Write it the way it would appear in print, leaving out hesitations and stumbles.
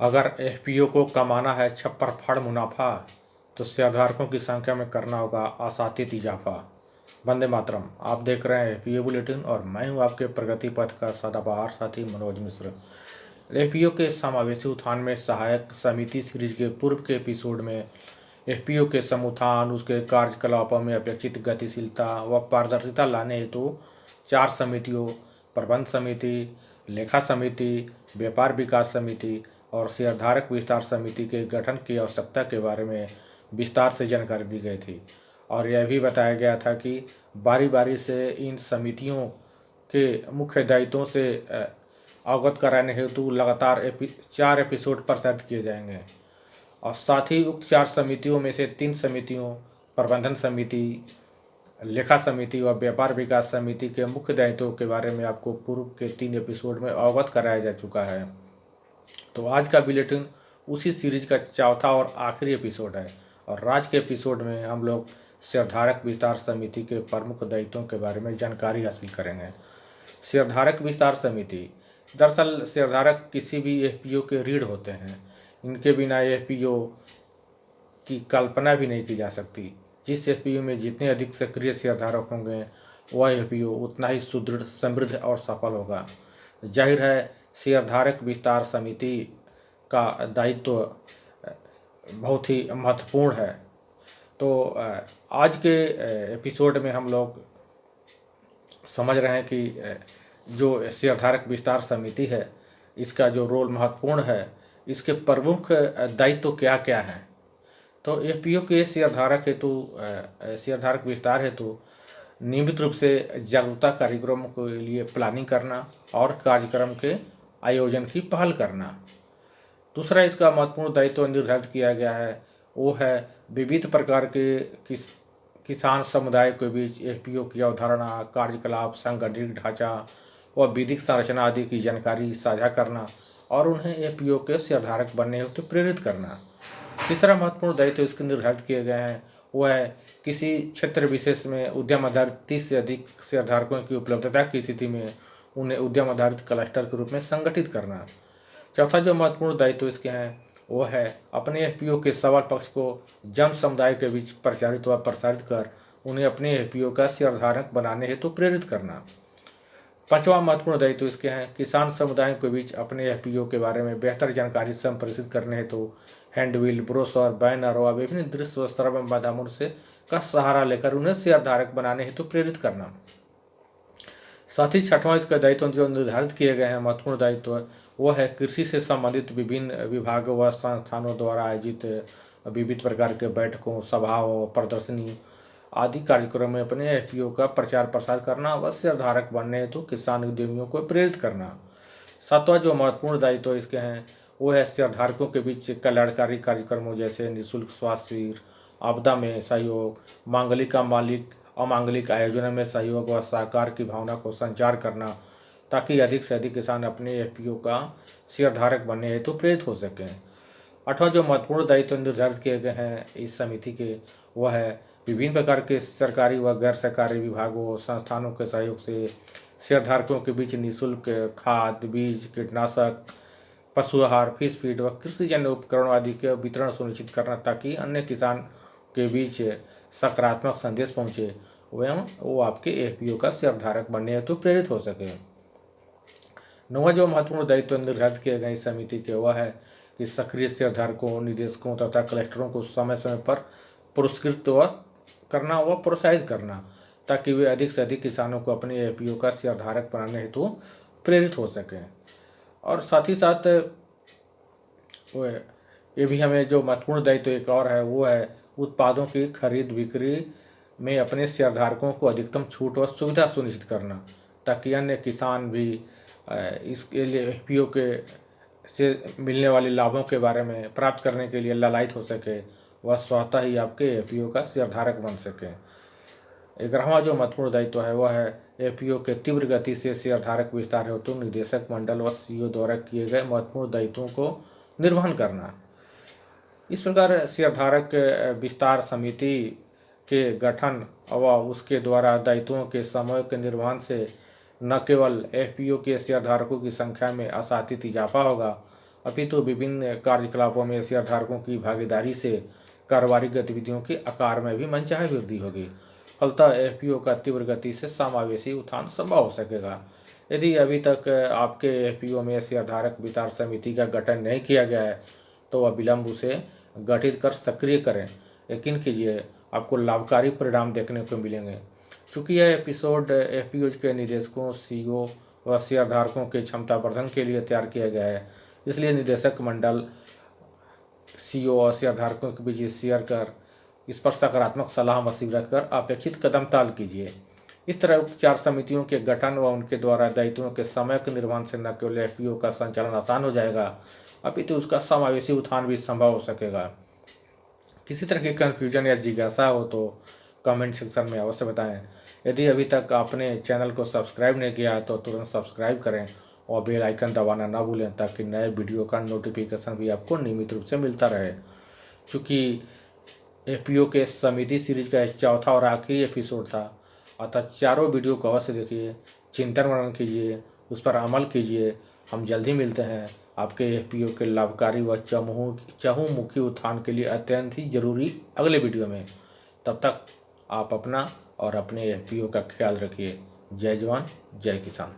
अगर एफपीओ को कमाना है छप्पर फाड़ मुनाफा, तो शेयरधारकों की संख्या में करना होगा आशातीत इजाफा। वंदे मातरम। आप देख रहे हैं एफपीओ बुलेटिन और मैं हूं आपके प्रगति पथ का सदाबहार साथी मनोज मिश्र। एफपीओ के समावेशी उत्थान में सहायक समिति सीरीज के पूर्व के एपिसोड में एफपीओ के समुत्थान, उसके कार्यकलापों में अपेक्षित गतिशीलता व पारदर्शिता लाने हेतु 4 समितियों प्रबंध समिति, लेखा समिति, व्यापार विकास समिति और शेयरधारक विस्तार समिति के गठन की आवश्यकता के बारे में विस्तार से जानकारी दी गई थी और यह भी बताया गया था कि बारी बारी से इन समितियों के मुख्य दायित्वों से अवगत कराने हेतु लगातार 4 एपिसोड प्रसारित किए जाएंगे। और साथ ही उक्त 4 समितियों में से 3 समितियों प्रबंधन समिति, लेखा समिति और व्यापार विकास समिति के मुख्य दायित्वों के बारे में आपको पूर्व के 3 एपिसोड में अवगत कराया जा चुका है। तो आज का बुलेटिन उसी सीरीज का चौथा और आखिरी एपिसोड है और आज के एपिसोड में हम लोग शेयरधारक विस्तार समिति के प्रमुख दायित्वों के बारे में जानकारी हासिल करेंगे। शेयरधारक विस्तार समिति दरअसल शेयरधारक किसी भी एफपीओ के रीढ़ होते हैं। इनके बिना एफपीओ की कल्पना भी नहीं की जा सकती। जिस एफपीओ में जितने अधिक सक्रिय शेयरधारक होंगे वह एफपीओ उतना ही सुदृढ़, समृद्ध और सफल होगा। जाहिर है शेयरधारक विस्तार समिति का दायित्व बहुत ही महत्वपूर्ण है। तो आज के एपिसोड में हम लोग समझ रहे हैं कि जो शेयरधारक विस्तार समिति है इसका जो रोल महत्वपूर्ण है, इसके प्रमुख दायित्व क्या क्या हैं। तो एफपीओ के शेयरधारक विस्तार हेतु नियमित रूप से जागरूकता कार्यक्रमों के लिए प्लानिंग करना और कार्यक्रम के आयोजन की पहल करना। दूसरा इसका महत्वपूर्ण दायित्व निर्धारित किया गया है वो है विविध प्रकार के किसान समुदाय के बीच एफपीओ की अवधारणा, कार्यकलाप, संगठित ढांचा व विधिक संरचना आदि की जानकारी साझा करना और उन्हें एफपीओ के शेयरधारक बनने हेतु प्रेरित करना। तीसरा महत्वपूर्ण दायित्व इसके निर्धारित किए गए हैं वो है किसी क्षेत्र विशेष में उद्यम आधारित 30 से अधिक शेयरधारकों की उपलब्धता की स्थिति में उन्हें उद्यम आधारित क्लस्टर के रूप में संगठित करना। चौथा जो महत्वपूर्ण दायित्व इसके हैं वो है अपने एफपीओ के सवाल पक्ष को जन समुदाय के बीच प्रचारित व प्रसारित कर उन्हें अपने एफपीओ का शेयरधारक बनाने हेतु प्रेरित करना। पांचवा महत्वपूर्ण दायित्व इसके हैं किसान समुदाय के बीच अपने एफपीओ के बारे में बेहतर जानकारी संप्रेषित करने हेतु हैंडबिल, ब्रोशर, बैनर व विभिन्न दृश्य व श्रव्य माध्यमों से का सहारा लेकर उन्हें शेयरधारक बनाने हेतु प्रेरित करना। साथ ही छठवां इसका दायित्व जो निर्धारित किए गए हैं महत्वपूर्ण दायित्व वो है कृषि से संबंधित विभिन्न विभागों व संस्थानों द्वारा आयोजित विविध प्रकार के बैठकों, सभाओं, प्रदर्शनी आदि कार्यक्रम में अपने एफपीओ का प्रचार प्रसार करना व शेयरधारक बनने हेतु किसान उद्यमियों को प्रेरित करना। सातवां जो महत्वपूर्ण दायित्व इसके हैं वो है शेयरधारकों के बीच कल्याणकारी कार्यक्रमों जैसे निःशुल्क स्वास्थ्य शिविर, आपदा में सहयोग, मांगलिक अमांगलिक आयोजनों में सहयोग व सहकार की भावना को संचार करना ताकि अधिक से अधिक किसान अपने एफपीओ का शेयरधारक बनने हेतु प्रेरित हो सकें। आठवां जो महत्वपूर्ण दायित्व निर्धारित किए गए हैं इस समिति के वह है विभिन्न प्रकार के सरकारी व गैर सरकारी विभागों संस्थानों के सहयोग से शेयरधारकों के बीच निःशुल्क खाद, बीज, कीटनाशक, पशु आहार, फिश फीड व कृषिजन्य उपकरणों आदि के वितरण सुनिश्चित करना ताकि अन्य किसान के बीच सकारात्मक संदेश पहुँचे एवं वो आपके एफपीओ का शेयरधारक बनने हेतु प्रेरित हो सके। नौवां जो महत्वपूर्ण दायित्व निर्धारित किए गए इस समिति के वह है कि सक्रिय शेयरधारकों, निदेशकों तथा कलेक्टरों को समय समय पर पुरस्कृत करना व प्रोत्साहित करना ताकि वे अधिक से अधिक किसानों को अपने एफपीओ का शेयरधारक बनाने हेतु प्रेरित हो सकें। और साथ ही साथ ये भी हमें जो महत्वपूर्ण दायित्व एक और है वो है उत्पादों की खरीद बिक्री में अपने शेयरधारकों को अधिकतम छूट व सुविधा सुनिश्चित करना ताकि अन्य किसान भी इसके लिए एफपीओ के से मिलने वाले लाभों के बारे में प्राप्त करने के लिए लालायित हो सके वह स्वतः ही आपके एफपीओ का शेयरधारक बन सके। 11वां जो महत्वपूर्ण दायित्व है वह है एफपीओ के तीव्र गति से शेयरधारक विस्तार हेतु निदेशक मंडल व सीईओ द्वारा किए गए महत्वपूर्ण दायित्वों को निर्वहन करना। इस प्रकार शेयरधारक विस्तार समिति के गठन व उसके द्वारा दायित्वों के समय के निर्वहन से न केवल एफपीओ के शेयरधारकों की संख्या में आशातीत इजाफा होगा अपितु विभिन्न कार्यकलापों में शेयरधारकों की भागीदारी से कारोबारी गतिविधियों के आकार में भी मनचाही वृद्धि होगी। फलतः एफपीओ का तीव्र गति से समावेशी उत्थान संभव हो सकेगा। यदि अभी तक आपके एफपीओ में शेयरधारक विचार समिति का गठन नहीं किया गया है तो वह विलंब उसे गठित कर सक्रिय करें। यकीन कीजिए आपको लाभकारी परिणाम देखने को मिलेंगे। चूँकि यह एपिसोड एफपीओ के निदेशकों, सीईओ व शेयरधारकों के क्षमता वर्धन के लिए तैयार किया गया है, इसलिए निदेशक मंडल, सीईओ और शेयरधारकों के बीच शेयर कर इस पर सकारात्मक सलाह मशविरा रखकर अपेक्षित कदम ताल कीजिए। इस तरह उपचार समितियों के गठन व उनके द्वारा दायित्वों के समय के निर्वहन से न केवल एफपीओ का संचालन आसान हो जाएगा अपितु उसका समावेशी उत्थान भी संभव हो सकेगा। किसी तरह की कन्फ्यूजन या जिज्ञासा हो तो कमेंट सेक्शन में अवश्य बताएं। यदि अभी तक आपने चैनल को सब्सक्राइब नहीं किया है तो तुरंत सब्सक्राइब करें और बेल आइकन दबाना ना भूलें ताकि नए वीडियो का नोटिफिकेशन भी आपको नियमित रूप से मिलता रहे। चूँकि एफपीओ के समिति सीरीज का चौथा और आखिरी एपिसोड था, अतः चारों वीडियो को अवश्य देखिए, चिंतन मनन कीजिए, उस पर अमल कीजिए। हम जल्द ही मिलते हैं आपके एफपीओ के लाभकारी व चहुमुखी उत्थान के लिए अत्यंत ही जरूरी अगले वीडियो में। तब तक आप अपना और अपने एफपीओ का ख्याल रखिए। जय जवान, जय किसान।